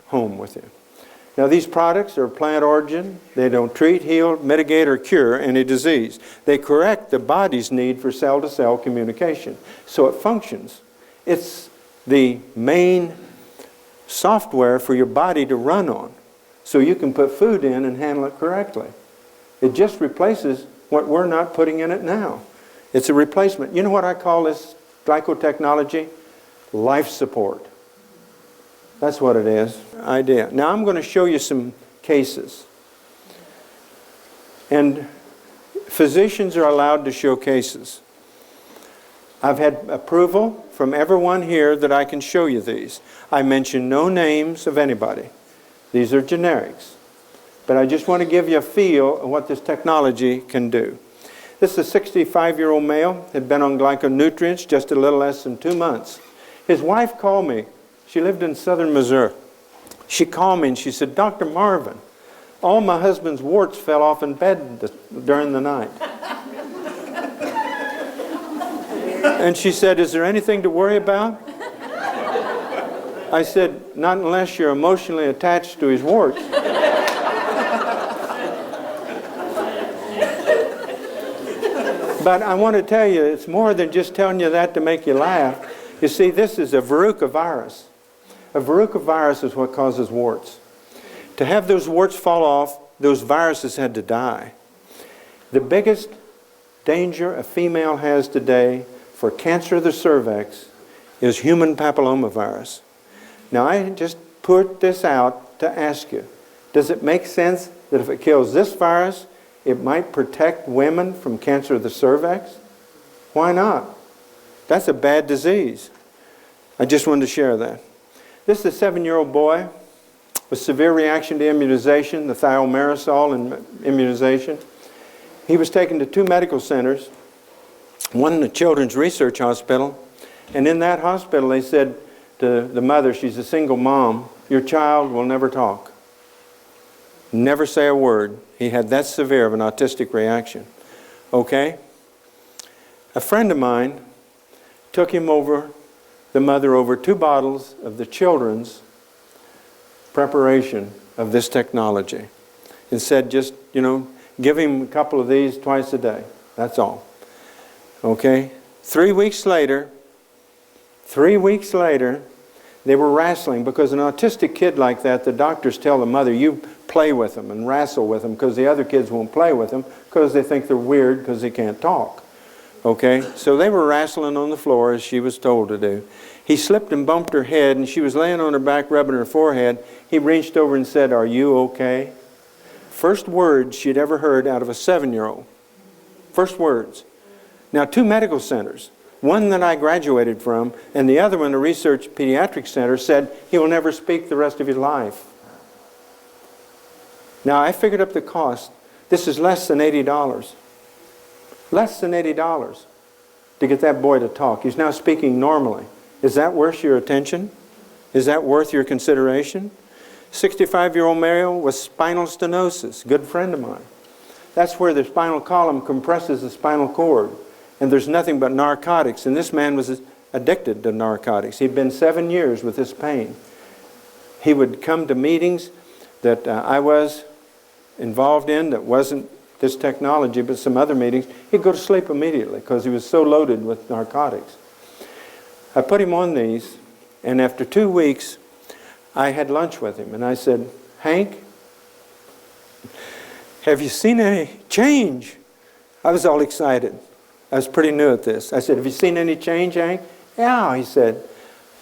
home with you. Now, these products are plant origin. They don't treat, heal, mitigate, or cure any disease. They correct the body's need for cell-to-cell communication, so it functions. It's the main software for your body to run on, so you can put food in and handle it correctly. It just replaces what we're not putting in it now. It's a replacement. You know what I call this glycotechnology? Life support. That's what it is. Idea. Now I'm going to show you some cases. And physicians are allowed to show cases. I've had approval from everyone here that I can show you these. I mention no names of anybody. These are generics. But I just want to give you a feel of what this technology can do. This is a 65-year-old male, had been on glyconutrients just a little less than 2 months. His wife called me. She lived in southern Missouri. She called me and she said, Dr. Marvin, all my husband's warts fell off in bed during the night. And she said, is there anything to worry about? I said, not unless you're emotionally attached to his warts. But I want to tell you, it's more than just telling you that to make you laugh. You see, this is a verruca virus. A verruca virus is what causes warts. To have those warts fall off, those viruses had to die. The biggest danger a female has today for cancer of the cervix is human papillomavirus. Now, I just put this out to ask you, does it make sense that if it kills this virus, it might protect women from cancer of the cervix? Why not? That's a bad disease. I just wanted to share that. This is a 7-year-old boy with severe reaction to immunization, the thiomersal immunization. He was taken to 2 medical centers, one in the Children's Research Hospital, and in that hospital they said to the mother, she's a single mom, your child will never talk. Never say a word. He had that severe of an autistic reaction. Okay? A friend of mine took him over, the mother over 2 bottles of the children's preparation of this technology and said, just, give him a couple of these twice a day. That's all. Okay? 3 weeks later, they were wrestling because an autistic kid like that, the doctors tell the mother, you play with them and wrestle with them because the other kids won't play with them because they think they're weird because they can't talk. Okay? So they were wrestling on the floor as she was told to do. He slipped and bumped her head and she was laying on her back rubbing her forehead. He reached over and said, are you okay? First words she'd ever heard out of a 7-year-old. First words. Now 2 medical centers. One that I graduated from and the other one, a research pediatric center, said he will never speak the rest of his life. Now I figured up the cost. This is less than $80. Less than $80 to get that boy to talk. He's now speaking normally. Is that worth your attention? Is that worth your consideration? 65-year-old male with spinal stenosis, good friend of mine. That's where the spinal column compresses the spinal cord. And there's nothing but narcotics. And this man was addicted to narcotics. He'd been 7 years with this pain. He would come to meetings that I was involved in that wasn't this technology, but some other meetings. He'd go to sleep immediately because he was so loaded with narcotics. I put him on these, and after 2 weeks, I had lunch with him. And I said, Hank, have you seen any change? I was all excited. I was pretty new at this. I said, have you seen any change, Hank? Yeah, he said,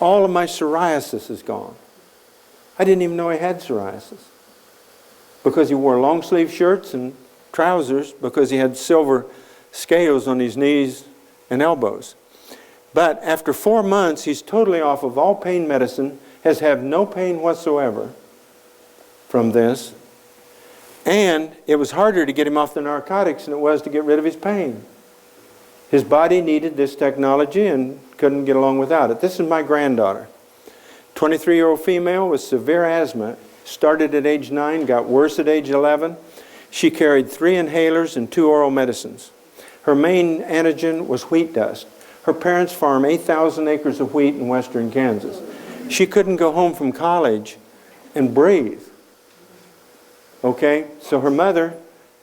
all of my psoriasis is gone. I didn't even know he had psoriasis because he wore long sleeve shirts and trousers because he had silver scales on his knees and elbows. But after 4 months, he's totally off of all pain medicine, has had no pain whatsoever from this. And it was harder to get him off the narcotics than it was to get rid of his pain. His body needed this technology and couldn't get along without it. This is my granddaughter. 23-year-old female with severe asthma. Started at age 9, got worse at age 11. She carried 3 inhalers and 2 oral medicines. Her main antigen was wheat dust. Her parents farm 8,000 acres of wheat in western Kansas. She couldn't go home from college and breathe. Okay? So her mother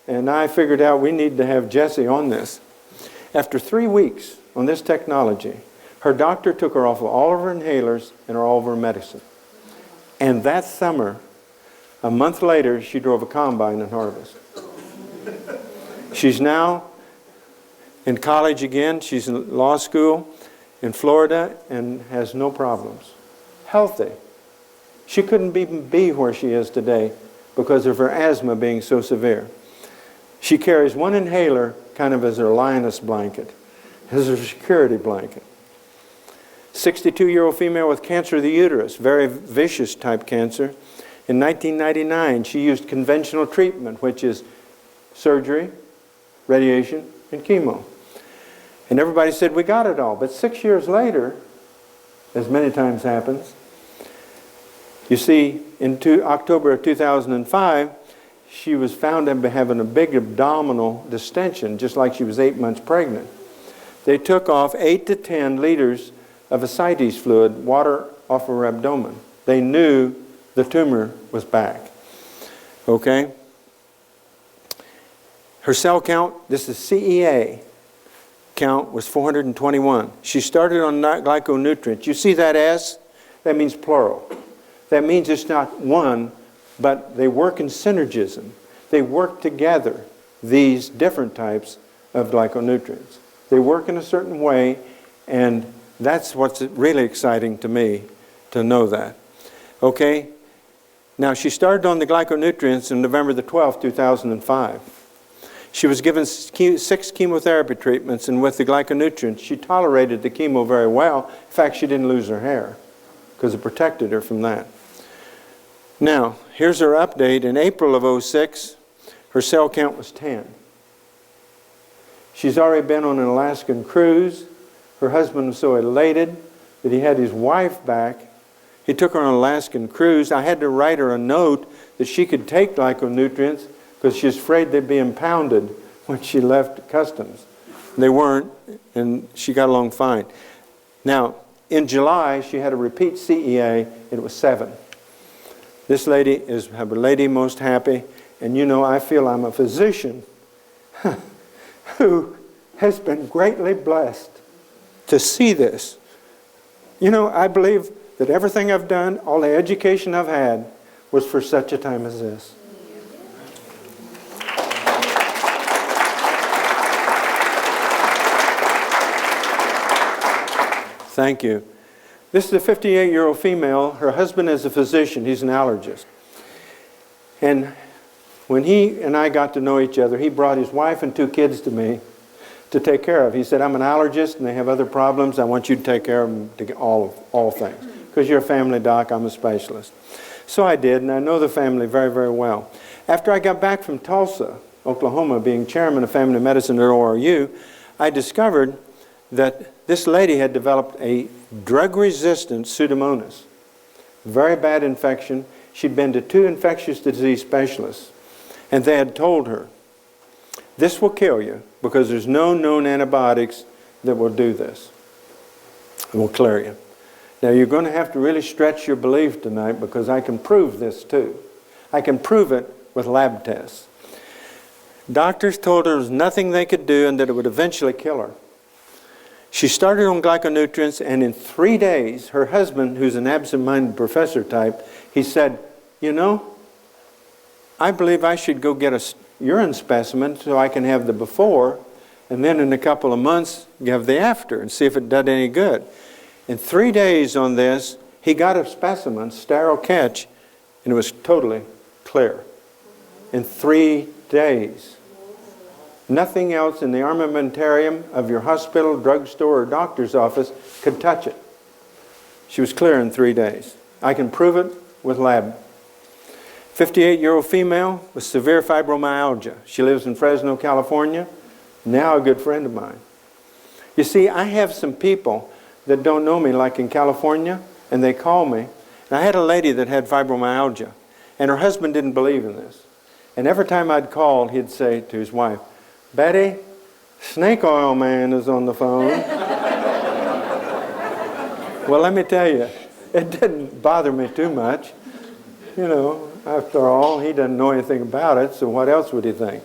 and I figured out we need to have Jessie on this. After 3 weeks on this technology, her doctor took her off of all of her inhalers and all of her medicine. And that summer, a month later, she drove a combine and harvest. She's now in college again. She's in law school in Florida and has no problems. Healthy. She couldn't even be where she is today because of her asthma being so severe. She carries one inhaler kind of as her lioness blanket, as her security blanket. 62-year-old female with cancer of the uterus, very vicious type cancer. In 1999, she used conventional treatment, which is surgery, radiation, and chemo. And everybody said, we got it all. But 6 years later, as many times happens, you see, in October of 2005, she was found to be having a big abdominal distension, just like she was 8 months pregnant. They took off 8 to 10 liters of ascites fluid, water off her abdomen. They knew the tumor was back. Okay? Her cell count, this is CEA count, was 421. She started on glyconutrients. You see that S? That means plural. That means it's not one, but they work in synergism. They work together, these different types of glyconutrients. They work in a certain way, and that's what's really exciting to me, to know that. Okay? Now, she started on the glyconutrients on November the 12th, 2005. She was given 6 chemotherapy treatments, and with the glyconutrients, she tolerated the chemo very well. In fact, she didn't lose her hair because it protected her from that. Now, here's her update. In April of 06, her cell count was 10. She's already been on an Alaskan cruise. Her husband was so elated that he had his wife back. He took her on an Alaskan cruise. I had to write her a note that she could take glyconutrients because she was afraid they'd be impounded when she left customs. They weren't, and she got along fine. Now, in July, she had a repeat CEA, and it was 7. This lady is her lady most happy, and you know, I feel I'm a physician who has been greatly blessed to see this. You know, I believe that everything I've done, all the education I've had, was for such a time as this. Thank you. This is a 58-year-old female. Her husband is a physician. He's an allergist. And when he and I got to know each other, he brought his wife and 2 kids to me to take care of. He said, I'm an allergist and they have other problems. I want you to take care of them, to all things. Because you're a family doc, I'm a specialist. So I did, and I know the family very, very well. After I got back from Tulsa, Oklahoma, being chairman of family medicine at ORU, I discovered that this lady had developed a drug-resistant Pseudomonas. Very bad infection. She'd been to 2 infectious disease specialists, and they had told her, this will kill you because there's no known antibiotics that will do this. It will clear you. Now, you're going to have to really stretch your belief tonight because I can prove this too. I can prove it with lab tests. Doctors told her there was nothing they could do and that it would eventually kill her. She started on glyconutrients, and in 3 days, her husband, who's an absent-minded professor type, he said, you know, I believe I should go get a urine specimen so I can have the before, and then in a couple of months, have the after, and see if it did any good. In 3 days on this, he got a specimen, sterile catch, and it was totally clear. In 3 days. Nothing else in the armamentarium of your hospital, drugstore, or doctor's office could touch it. She was clear in 3 days. I can prove it with lab. 58-year-old female with severe fibromyalgia. She lives in Fresno, California. Now a good friend of mine. You see, I have some people that don't know me, like in California, and they call me. And I had a lady that had fibromyalgia, and her husband didn't believe in this. And every time I'd call, he'd say to his wife, Betty, Snake Oil Man is on the phone. Well, let me tell you, it didn't bother me too much. You know, after all, he doesn't know anything about it, so what else would he think?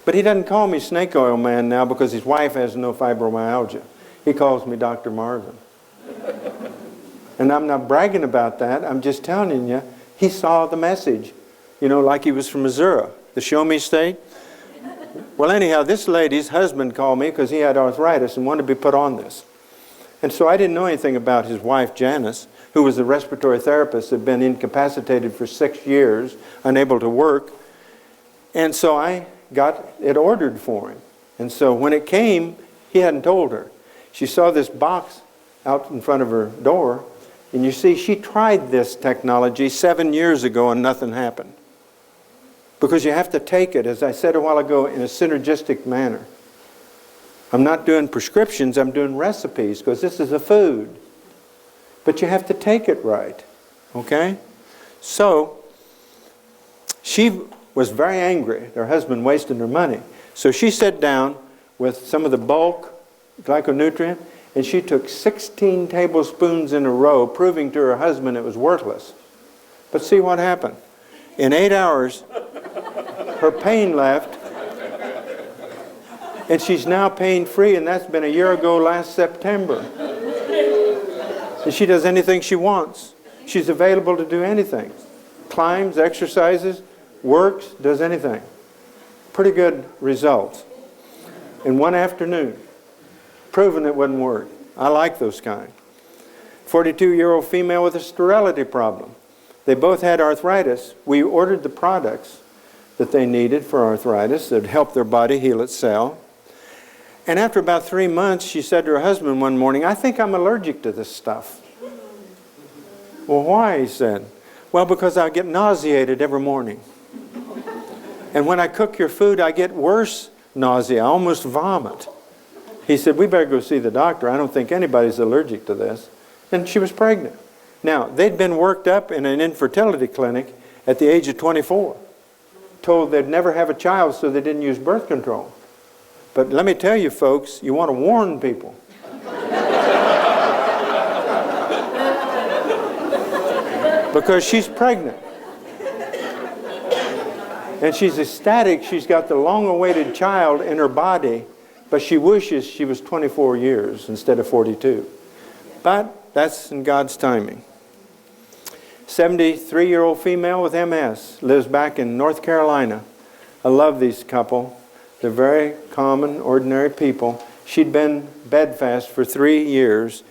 But he doesn't call me Snake Oil Man now because his wife has no fibromyalgia. He calls me Dr. Marvin. And I'm not bragging about that. I'm just telling you, he saw the message. You know, like he was from Missouri, the Show Me State. Well, anyhow, this lady's husband called me because he had arthritis and wanted to be put on this. And so I didn't know anything about his wife, Janice, who was a respiratory therapist, had been incapacitated for 6 years, unable to work. And so I got it ordered for him. And so when it came, he hadn't told her. She saw this box out in front of her door, and you see, she tried this technology 7 years ago and nothing happened. Because you have to take it, as I said a while ago, in a synergistic manner. I'm not doing prescriptions, I'm doing recipes, because this is a food. But you have to take it right, okay? So, she was very angry, her husband wasted her money. So she sat down with some of the bulk glyconutrient, and she took 16 tablespoons in a row, proving to her husband it was worthless. But see what happened. In 8 hours, her pain left, and she's now pain-free, and that's been a year ago last September. And she does anything she wants. She's available to do anything. Climbs, exercises, works, does anything. Pretty good results. In one afternoon, proven it wouldn't work. I like those kind. 42-year-old female with a sterility problem. They both had arthritis. We ordered the products that they needed for arthritis that would help their body heal itself. And after about 3 months, she said to her husband one morning, I think I'm allergic to this stuff. Well, why? He said. Well, because I get nauseated every morning. And when I cook your food, I get worse nausea. I almost vomit. He said, we better go see the doctor. I don't think anybody's allergic to this. And she was pregnant. Now, they'd been worked up in an infertility clinic at the age of 24. Told they'd never have a child, so they didn't use birth control. But let me tell you, folks, you want to warn people. Because she's pregnant. And she's ecstatic she's got the long-awaited child in her body, but she wishes she was 24 years instead of 42. But that's in God's timing. 73-year-old female with MS, lives back in North Carolina. I love these couple. They're very common, ordinary people. She'd been bedfast for 3 years,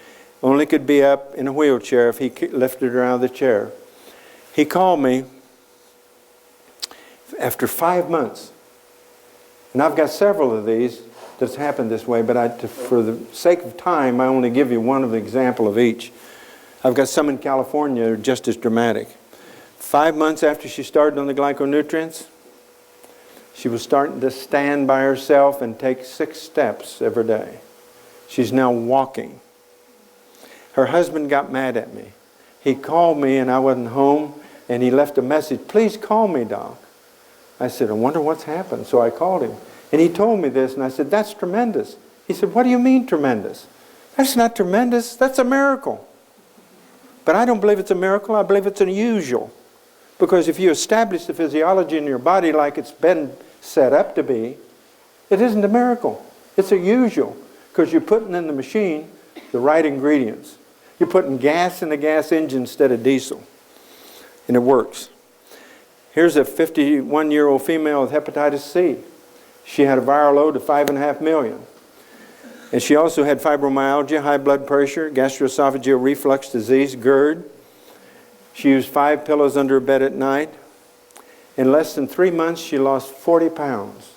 only could be up in a wheelchair if he lifted her out of the chair. He called me after 5 months. And I've got several of these that's happened this way, but for the sake of time, I only give you one of the example of each. I've got some in California that are just as dramatic. 5 months after she started on the glyconutrients, she was starting to stand by herself and take 6 steps every day. She's now walking. Her husband got mad at me. He called me and I wasn't home, and he left a message, please call me, Doc. I said, I wonder what's happened. So I called him. And he told me this, and I said, that's tremendous. He said, what do you mean tremendous? That's not tremendous. That's a miracle. But I don't believe it's a miracle. I believe it's unusual. Because if you establish the physiology in your body like it's been set up to be, it isn't a miracle. It's a usual. Because you're putting in the machine the right ingredients. You're putting gas in the gas engine instead of diesel. And it works. Here's a 51-year-old female with hepatitis C. She had a viral load of 5.5 million. And she also had fibromyalgia, high blood pressure, gastroesophageal reflux disease, GERD. She used 5 pillows under her bed at night. In less than 3 months, she lost 40 pounds.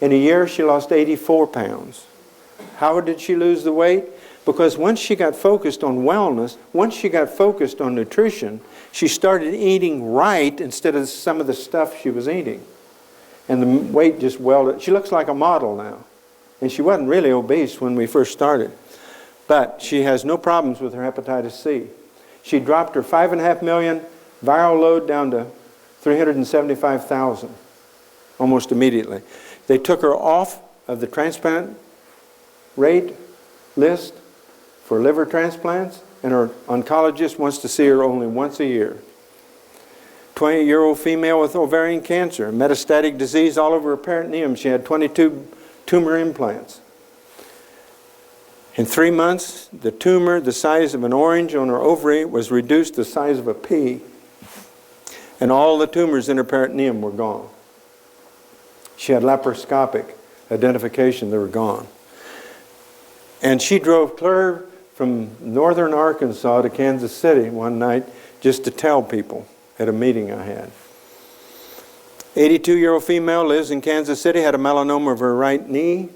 In a year, she lost 84 pounds. How did she lose the weight? Because once she got focused on wellness, once she got focused on nutrition, she started eating right instead of some of the stuff she was eating. And the weight just welded. She looks like a model now. And she wasn't really obese when we first started. But she has no problems with her hepatitis C. She dropped her 5.5 million viral load down to 375,000 almost immediately. They took her off of the transplant rate list for liver transplants, and her oncologist wants to see her only once a year. 20-year-old female with ovarian cancer, metastatic disease all over her peritoneum. She had 22 tumor implants. In 3 months, the tumor, the size of an orange on her ovary, was reduced to the size of a pea. And all the tumors in her peritoneum were gone. She had laparoscopic identification, they were gone. And she drove clear from northern Arkansas to Kansas City one night just to tell people at a meeting I had. 82-year-old female, lives in Kansas City, had a melanoma of her right knee.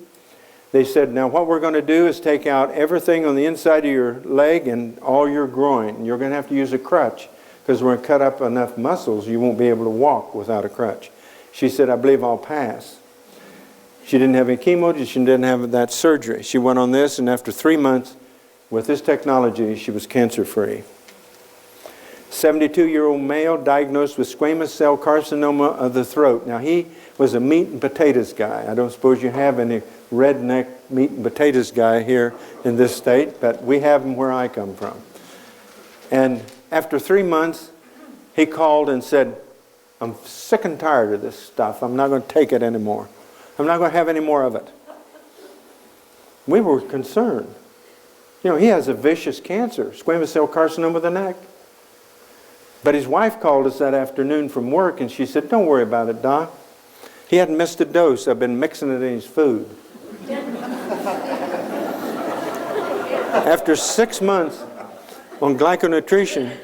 They said, now what we're going to do is take out everything on the inside of your leg and all your groin. You're going to have to use a crutch because we're going to cut up enough muscles you won't be able to walk without a crutch. She said, I believe I'll pass. She didn't have any chemo, she didn't have that surgery. She went on this, and after 3 months, with this technology, she was cancer-free. 72-year-old male diagnosed with squamous cell carcinoma of the throat. Now, he was a meat and potatoes guy. I don't suppose you have any redneck meat and potatoes guy here in this state, but we have them where I come from. And after 3 months, he called and said, I'm sick and tired of this stuff. I'm not going to take it anymore. I'm not going to have any more of it. We were concerned. You know, he has a vicious cancer, squamous cell carcinoma of the neck. But his wife called us that afternoon from work, and she said, don't worry about it, Doc. He hadn't missed a dose. I've been mixing it in his food. After 6 months on glyconutrition,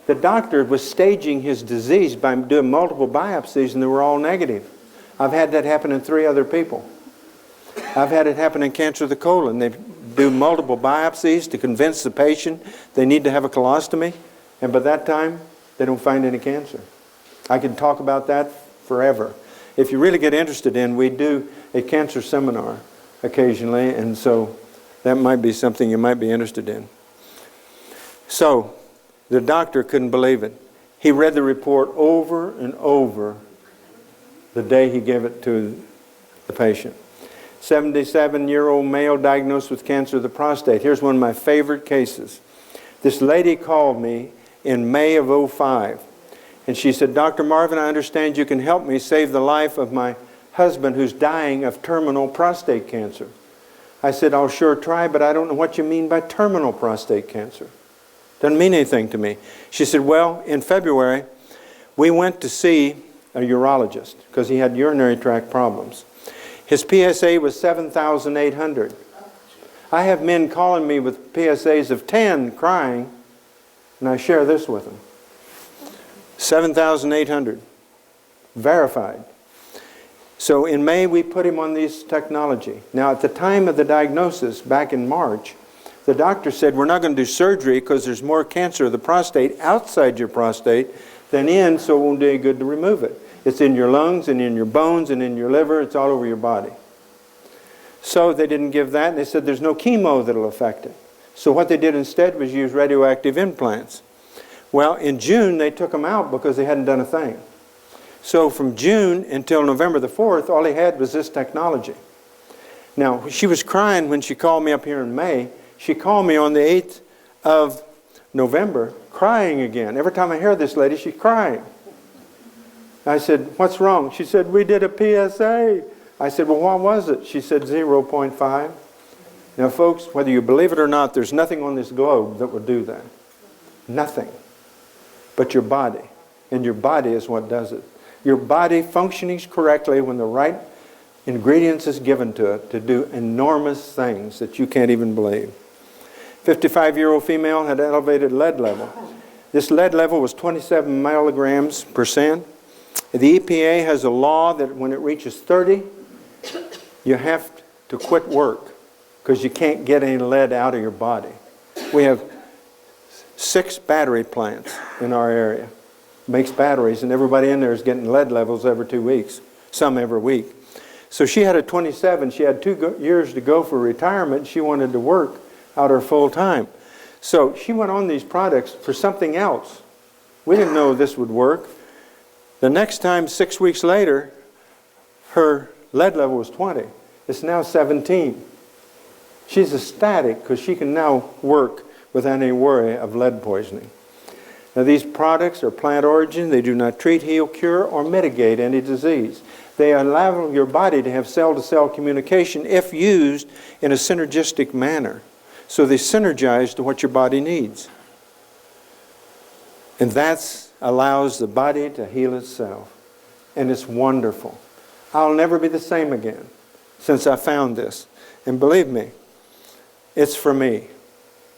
the doctor was staging his disease by doing multiple biopsies, and they were all negative. I've had that happen in 3 other people. I've had it happen in cancer of the colon. They do multiple biopsies to convince the patient they need to have a colostomy, and by that time, they don't find any cancer. I can talk about that forever. If you really get interested in, we do a cancer seminar occasionally, and so that might be something you might be interested in. So, the doctor couldn't believe it. He read the report over and over the day he gave it to the patient. 77-year-old male diagnosed with cancer of the prostate. Here's one of my favorite cases. This lady called me in May of '05, and she said, Dr. Marvin, I understand you can help me save the life of my husband who's dying of terminal prostate cancer. I said, I'll sure try, but I don't know what you mean by terminal prostate cancer. Doesn't mean anything to me. She said, well, in February, we went to see a urologist because he had urinary tract problems. His PSA was 7,800. I have men calling me with PSAs of 10 crying, and I share this with them. 7,800. Verified. So in May, we put him on this technology. Now, at the time of the diagnosis, back in March, the doctor said, we're not going to do surgery because there's more cancer of the prostate outside your prostate than in, so it won't do any good to remove it. It's in your lungs and in your bones and in your liver. It's all over your body. So they didn't give that, and they said there's no chemo that will affect it. So what they did instead was use radioactive implants. Well, in June, they took them out because they hadn't done a thing. So from June until November the 4th, all he had was this technology. Now, she was crying when she called me up here in May. She called me on the 8th of November, crying again. Every time I hear this lady, she's crying. I said, what's wrong? She said, we did a PSA. I said, well, what was it? She said 0.5. Now, folks, whether you believe it or not, there's nothing on this globe that would do that. Nothing. But your body. And your body is what does it. Your body functioning correctly when the right ingredients is given to it to do enormous things that you can't even believe. 55-year-old female had elevated lead level. This lead level was 27 milligrams %. The EPA has a law that when it reaches 30, you have to quit work because you can't get any lead out of your body. We have 6 battery plants in our area. Makes batteries, and everybody in there is getting lead levels every 2 weeks, some every week. So she had a 27. She had 2 years to go for retirement. She wanted to work out her full time. So she went on these products for something else. We didn't know this would work. The next time, 6 weeks later, her lead level was 20. It's now 17. She's ecstatic because she can now work without any worry of lead poisoning. Now, these products are plant origin. They do not treat, heal, cure, or mitigate any disease. They allow your body to have cell-to-cell communication if used in a synergistic manner. So they synergize to what your body needs. And that allows the body to heal itself. And it's wonderful. I'll never be the same again since I found this. And believe me, it's for me.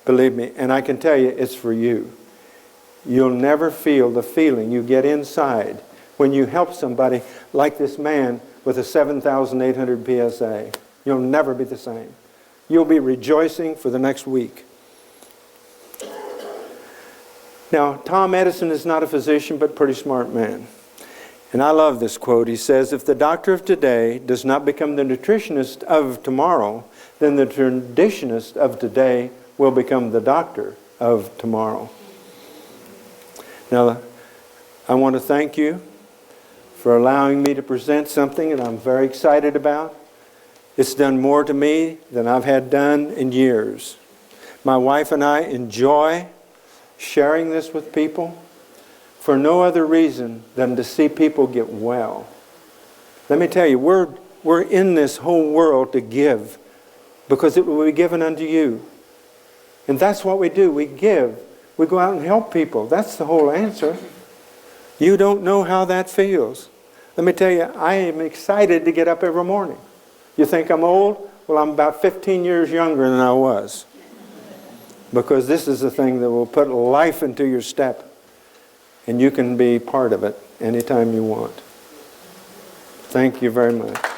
Believe me. And I can tell you, it's for you. You'll never feel the feeling you get inside when you help somebody like this man with a 7,800 PSA. You'll never be the same. You'll be rejoicing for the next week. Now, Tom Edison is not a physician, but a pretty smart man. And I love this quote. He says, if the doctor of today does not become the nutritionist of tomorrow, then the traditionist of today will become the doctor of tomorrow. Now, I want to thank you for allowing me to present something that I'm very excited about. It's done more to me than I've had done in years. My wife and I enjoy sharing this with people for no other reason than to see people get well. Let me tell you, we're in this whole world to give because it will be given unto you. And that's what we do. We give. We go out and help people. That's the whole answer. You don't know how that feels. Let me tell you, I am excited to get up every morning. You think I'm old? Well, I'm about 15 years younger than I was. Because this is the thing that will put life into your step. And you can be part of it anytime you want. Thank you very much.